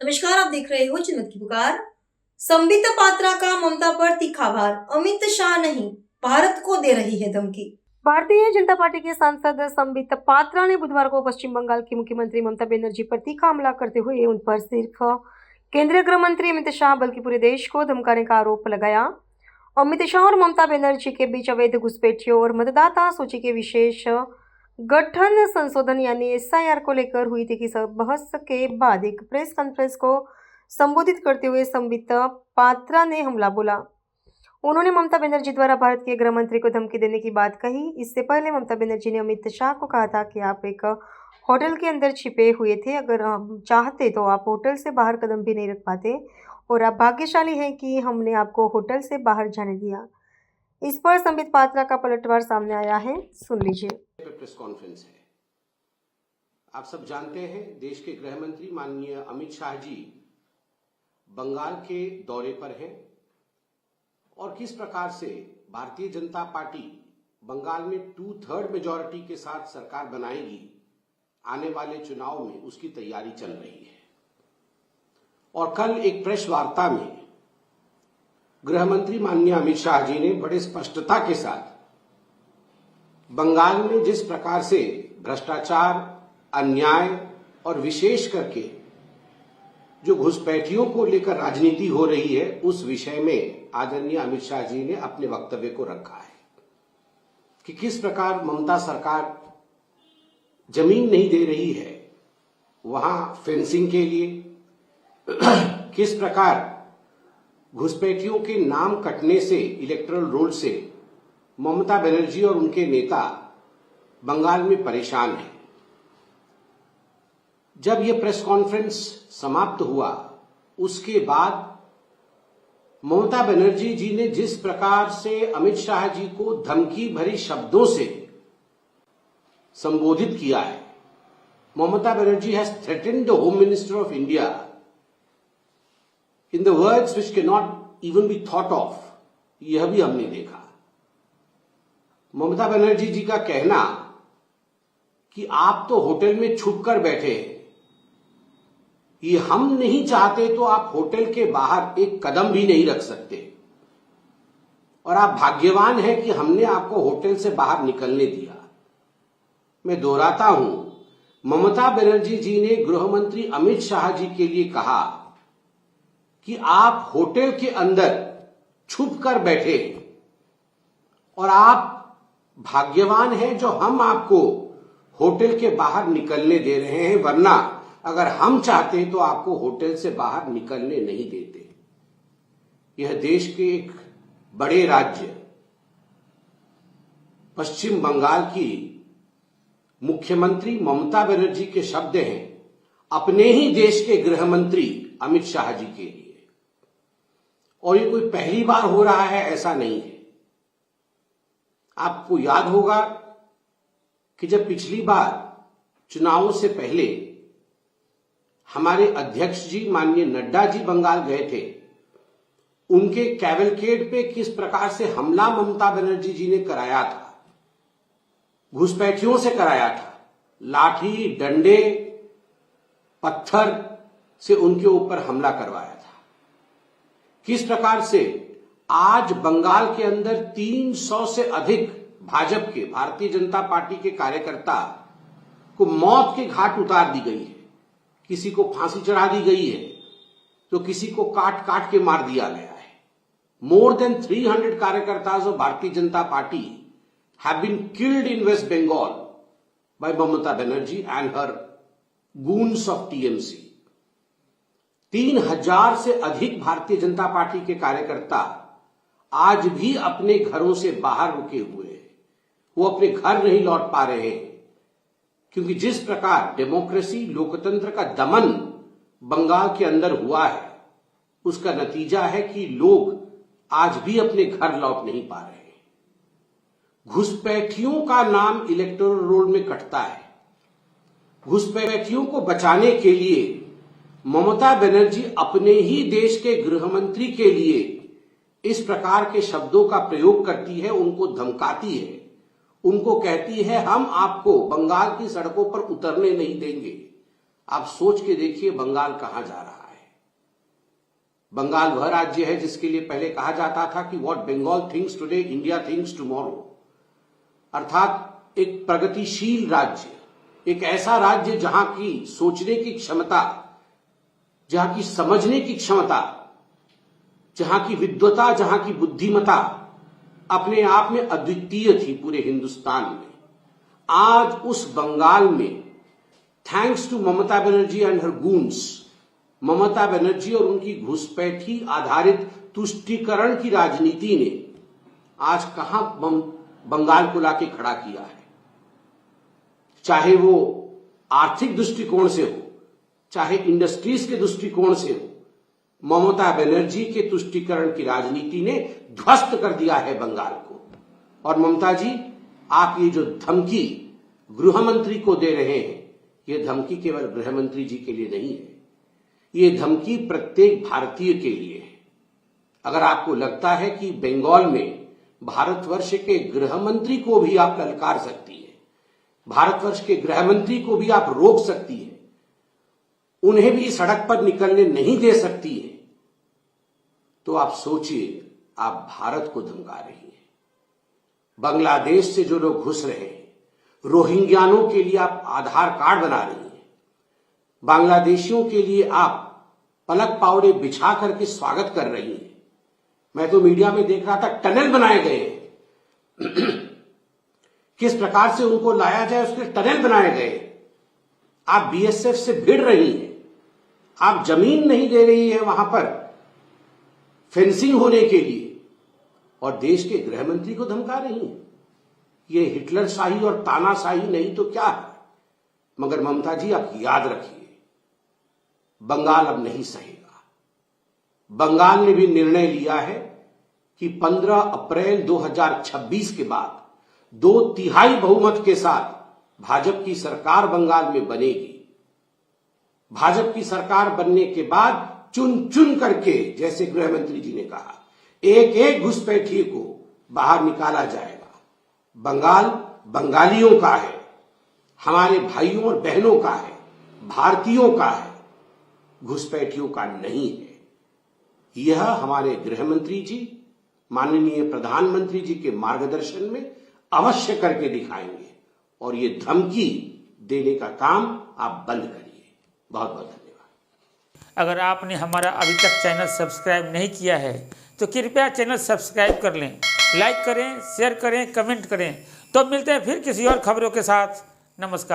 नमस्कार, आप देख रहे हो जनमत की पुकार। संबित पात्रा का ममता पर तीखा वार, अमित शाह नहीं भारत को दे रही है धमकी। भारतीय जनता पार्टी के सांसद संबित पात्रा ने बुधवार को पश्चिम बंगाल की मुख्यमंत्री ममता बनर्जी पर तीखा हमला करते हुए उन पर सिर्फ केंद्रीय गृह मंत्री अमित शाह बल्कि पूरे देश को धमकाने का आरोप लगाया। अमित शाह और ममता बनर्जी के बीच अवैध घुसपैठियों और मतदाता सूची के विशेष गठन संशोधन यानी एसआईआर को लेकर हुई थी बहस के बाद एक प्रेस कॉन्फ्रेंस को संबोधित करते हुए संबित पात्रा ने हमला बोला। उन्होंने ममता बनर्जी द्वारा भारत के गृह मंत्री को धमकी देने की बात कही। इससे पहले ममता बनर्जी ने अमित शाह को कहा था कि आप एक होटल के अंदर छिपे हुए थे, अगर हम चाहते तो आप होटल से बाहर कदम भी नहीं रख पाते और आप भाग्यशाली हैं कि हमने आपको होटल से बाहर जाने दिया। इस पर संबित पात्रा का पलटवार सामने आया है, सुन लीजिए। प्रेस कॉन्फ्रेंस है। आप सब जानते हैं देश के गृह मंत्री माननीय अमित शाह जी बंगाल के दौरे पर हैं और किस प्रकार से भारतीय जनता पार्टी बंगाल में 2/3 मेजॉरिटी के साथ सरकार बनाएगी, आने वाले चुनाव में उसकी तैयारी चल रही है। और कल एक प्रेस वार्ता में गृह मंत्री माननीय अमित शाह जी ने बड़े स्पष्टता के साथ बंगाल में जिस प्रकार से भ्रष्टाचार, अन्याय और विशेष करके जो घुसपैठियों को लेकर राजनीति हो रही है, उस विषय में आदरणीय अमित शाह जी ने अपने वक्तव्य को रखा है कि किस प्रकार ममता सरकार जमीन नहीं दे रही है वहां फेंसिंग के लिए, किस प्रकार घुसपैठियों के नाम कटने से, इलेक्टोरल रोल से ममता बनर्जी और उनके नेता बंगाल में परेशान हैं। जब यह प्रेस कॉन्फ्रेंस समाप्त हुआ, उसके बाद ममता बनर्जी जी ने जिस प्रकार से अमित शाह जी को धमकी भरी शब्दों से संबोधित किया है, Mamata Banerjee has threatened the home minister of India in the words which can not even be thought of, यह भी हमने देखा। ममता बनर्जी जी का कहना कि आप तो होटल में छुप कर बैठे हैं, ये हम नहीं चाहते तो आप होटल के बाहर एक कदम भी नहीं रख सकते और आप भाग्यवान हैं कि हमने आपको होटल से बाहर निकलने दिया। मैं दोहराता हूं, ममता बनर्जी जी ने गृह मंत्री अमित शाह जी के लिए कहा कि आप होटल के अंदर छुप कर बैठे और आप भाग्यवान हैं जो हम आपको होटल के बाहर निकलने दे रहे हैं, वरना अगर हम चाहते तो आपको होटल से बाहर निकलने नहीं देते। यह देश के एक बड़े राज्य पश्चिम बंगाल की मुख्यमंत्री ममता बनर्जी के शब्द हैं अपने ही देश के गृह मंत्री अमित शाह जी के लिए। और ये कोई पहली बार हो रहा है, ऐसा नहीं है। आपको याद होगा कि जब पिछली बार चुनावों से पहले हमारे अध्यक्ष जी माननीय नड्डा जी बंगाल गए थे, उनके कैवलकेड पे किस प्रकार से हमला ममता बनर्जी जी ने कराया था, घुसपैठियों से कराया था, लाठी डंडे पत्थर से उनके ऊपर हमला करवाया था। किस प्रकार से आज बंगाल के अंदर 300 से अधिक भाजपा के, भारतीय जनता पार्टी के कार्यकर्ता को मौत के घाट उतार दी गई है, किसी को फांसी चढ़ा दी गई है तो किसी को काट काट के मार दिया गया है। More than 300 कार्यकर्ताज of Bharatiya Janata Party have been killed in West Bengal by Mamata Banerjee and her goons of TMC. 3000 से अधिक भारतीय जनता पार्टी के कार्यकर्ता आज भी अपने घरों से बाहर रुके हुए हैं, वो अपने घर नहीं लौट पा रहे हैं क्योंकि जिस प्रकार डेमोक्रेसी, लोकतंत्र का दमन बंगाल के अंदर हुआ है, उसका नतीजा है कि लोग आज भी अपने घर लौट नहीं पा रहे हैं। घुसपैठियों का नाम इलेक्टोरल रोल में कटता है। घुसपैठियों को बचाने के लिए ममता बनर्जी अपने ही देश के गृह मंत्री के लिए इस प्रकार के शब्दों का प्रयोग करती है, उनको धमकाती है, उनको कहती है हम आपको बंगाल की सड़कों पर उतरने नहीं देंगे। आप सोच के देखिए बंगाल कहां जा रहा है। बंगाल वह राज्य है जिसके लिए पहले कहा जाता था कि what Bengal thinks today India thinks tomorrow, अर्थात एक प्रगतिशील राज्य, एक ऐसा राज्य जहां की सोचने की क्षमता, जहां की समझने की क्षमता, जहां की विद्वता, जहां की बुद्धिमता अपने आप में अद्वितीय थी पूरे हिंदुस्तान में। आज उस बंगाल में thanks to Mamata Banerjee and her goons, Mamata Banerjee और उनकी घुसपैठी आधारित तुष्टीकरण की राजनीति ने आज कहां बंगाल को लाके खड़ा किया है। चाहे वो आर्थिक दृष्टिकोण से हो, चाहे इंडस्ट्रीज के दृष्टिकोण से हो, ममता बनर्जी के तुष्टीकरण की राजनीति ने ध्वस्त कर दिया है बंगाल को। और ममता जी, आप ये जो धमकी गृह मंत्री को दे रहे हैं, ये धमकी केवल गृह मंत्री जी के लिए नहीं है, ये धमकी प्रत्येक भारतीय के लिए है। अगर आपको लगता है कि बंगाल में भारतवर्ष के गृह मंत्री को भी आप ललकार सकती है, भारतवर्ष के गृह मंत्री को भी आप रोक सकती है, उन्हें भी सड़क पर निकलने नहीं दे सकती है, तो आप सोचिए आप भारत को धमका रही हैं। बांग्लादेश से जो लोग घुस रहे हैं, रोहिंग्यानों के लिए आप आधार कार्ड बना रही हैं, बांग्लादेशियों के लिए आप पलक पावड़े बिछा करके स्वागत कर रही हैं। मैं तो मीडिया में देख रहा था टनल बनाए गए हैं किस प्रकार से उनको लाया जाए उसके टनल बनाए गए। आप बीएसएफ से भिड़ रही हैं, आप जमीन नहीं दे रही है वहां पर फेंसिंग होने के लिए, और देश के गृह मंत्री को धमका रही हैं। ये हिटलर शाही और तानाशाही नहीं तो क्या है। मगर ममता जी, आप याद रखिए, बंगाल अब नहीं सहेगा। बंगाल ने भी निर्णय लिया है कि 15 अप्रैल 2026 के बाद 2/3 बहुमत के साथ भाजपा की सरकार बंगाल में बनेगी। भाजपा की सरकार बनने के बाद चुन चुन करके, जैसे गृह मंत्री जी ने कहा, एक एक घुसपैठिए को बाहर निकाला जाएगा। बंगाल बंगालियों का है, हमारे भाइयों और बहनों का है, भारतीयों का है, घुसपैठियों का नहीं है। यह हमारे गृह मंत्री जी, माननीय प्रधानमंत्री जी के मार्गदर्शन में अवश्य करके दिखाएंगे। और ये धमकी देने का काम आप बंद करिए। बहुत बहुत धन्यवाद। अगर आपने हमारा अभी तक चैनल सब्सक्राइब नहीं किया है तो कृपया चैनल सब्सक्राइब कर लें, लाइक करें, शेयर करें, कमेंट करें। तो मिलते हैं फिर किसी और खबरों के साथ। नमस्कार।